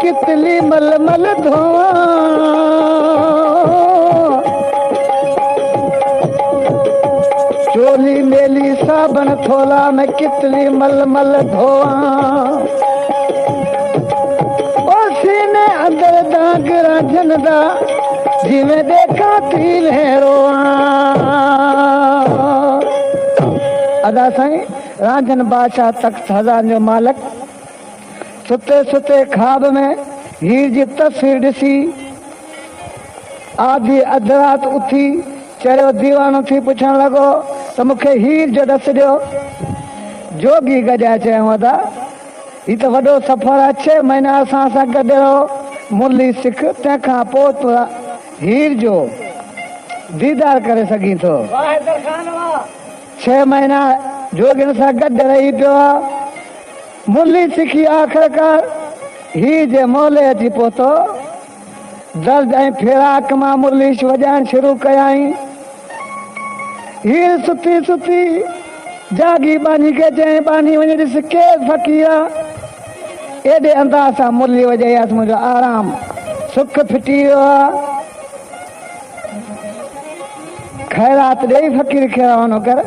कितली मलमल धोआ चोली मेली साबन थोला में कितली मलमल धोआ सीने अंदर दाग राजन दा जिमें देखा थी रोआ अदा साईं राजन बादशाह तख्त हज़ार जो मालिक सुते सुते ख्वाब में हीर जी तस्वीर ॾिसी आधी अधु रात उथी चढ़ियो दीवानो थी पुछण लॻो त मूंखे हीर जो ॾस ॾियो जोगी गॾिया चयूं अदा ही त वॾो सफ़र आहे 6 महीना असां सां गॾु रहो मुरली सिख तंहिंखां पोइ तूं हीर जो दीदार करे सघीं थो 6 महीना जोगियुनि सां गॾु रही पियो आहे मुरली सिखी आख़िरकार हीर जे मोले अची पहुतो दर्द ऐं फिराक मां मुरलीश वॼाइण शुरू कयाई हीर सुती सुती जागी बानी खे चई बानी वञी ॾिस केरु फ़क़ीर आहे एॾे अंदाज़ सां मुरली वॼाई आहे मुंहिंजो आराम सुख फिटी वियो आहे ख़ैरात ॾेई फ़क़ीर खे रवानो कर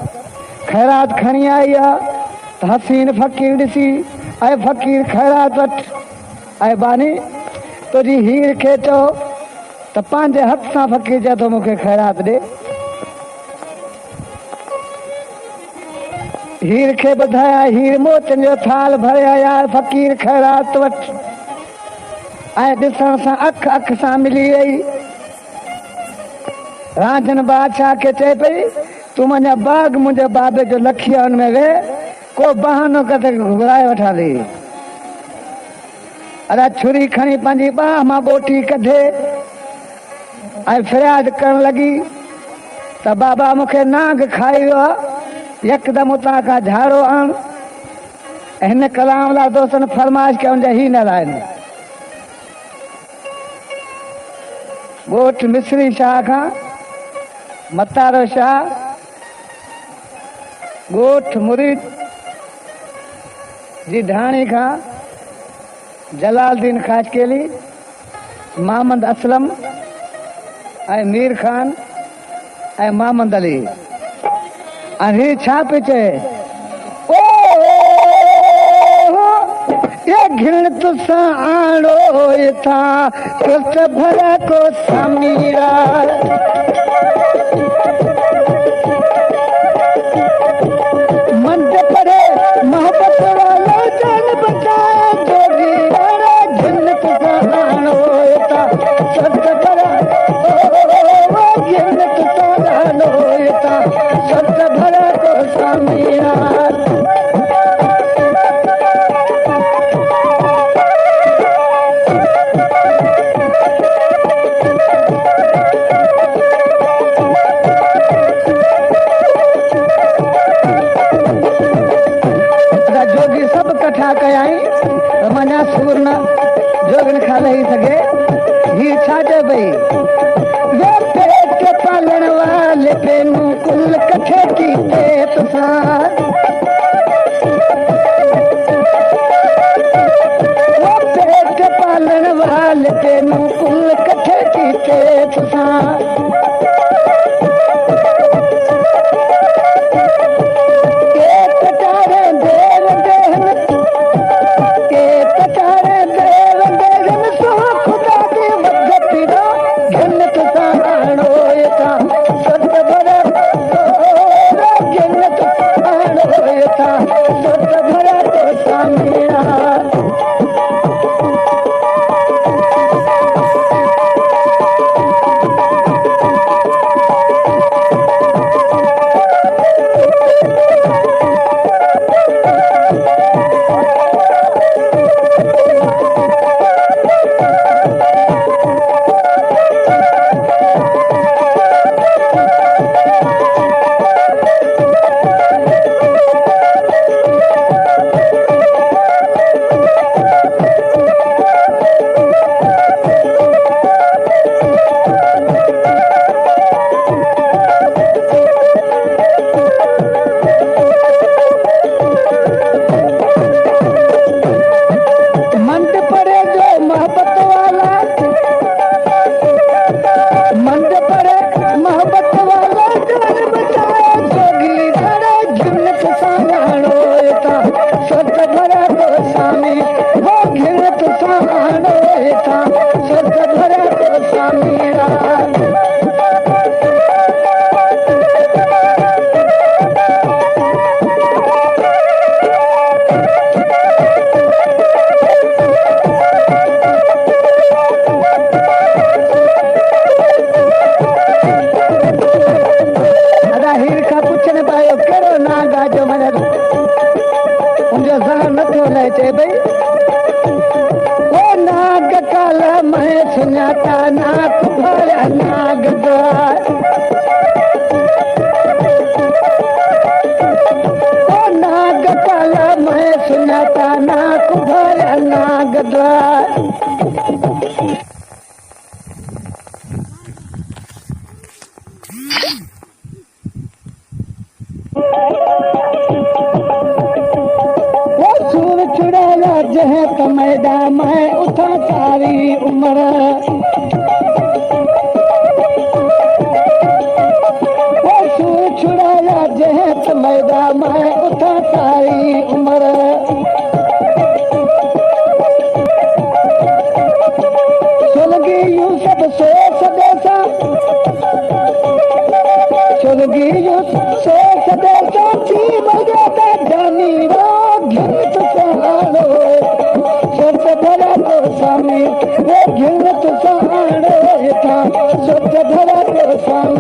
ख़ैरात खणी आई आहे त हसीन फ़क़ीर ॾिसी ऐं फ़क़ीर ख़ैरात वटि ऐं बानी तुंहिंजी हीर खे चओ त पंहिंजे हथ सां फ़क़ीर चए थो मूंखे ख़ैरात ॾे हीर खे ॿुधाया हीर मोचन जो थाल भरे आया फ़क़ीर ख़ैरात वटि ऐं ॾिसण सां अख सां मिली वई राजन बादशाह खे चए पई तूं मुंहिंजा बाग मुंहिंजे बाबे जो लखी हुन में वेह को बहानो कदे घुराए वठां थी अरे छुरी खणी पंहिंजी बाह मां ॿोटी कढे ऐं फ़रियाद करण लॻी त बाबा मूंखे नांग खाई वियो आहे यकदम उतां खां झाड़ो आण हिन कलाम लाइ दोस्तनि फरमाइश कयो जा ही न आहिनि ॻोठ मिस्री शाह खां मतारो शाह ॻोठ मुरीद जी ढाणी खां जलालुद्दीन खाजकेली मोहम्मद असलम ऐं मीर खान ऐं मोहम्मद अली ऐं हीअ छा पियो चए ओ ये घिण तुसां आणो था कुझ भला को समीरा मंद पड़े मोहब्बत वालो जान बचाए जोगी वाला घिण तुसां आणो था कुझ भला घिण तुसां आणो था कुझ भला को समीरा मना सूर न जोगन खा लही सके ही छा चए पई वे पेट पालण वाले पेनू कुल कठे कीते तुसां वो पेट पालण वाले पेनू कुल कठे कीते तुसां स्वामी वो घिरत साणो हेठा स्वर्ग भरे तो स्वामी चे भई ओ नाग काल मैं सुञाता नाक भरिया नाग द्वार ओ नाग काल मैं सुञाता नाक भरिया नाग द्वार जह मैदा मैं उठा सारी उम्र छुड़ाया जह मैदा मैं उठा सारी उम्र सुलगी यूं सब सो सदेसा सुलगी यूं सो सदेसा थी मजा जानी रो घिरत सहारो स्वर्ग भरा तो स्वामी वो घिरत सहारो हेठा स्वर्ग भरा तो स्वामी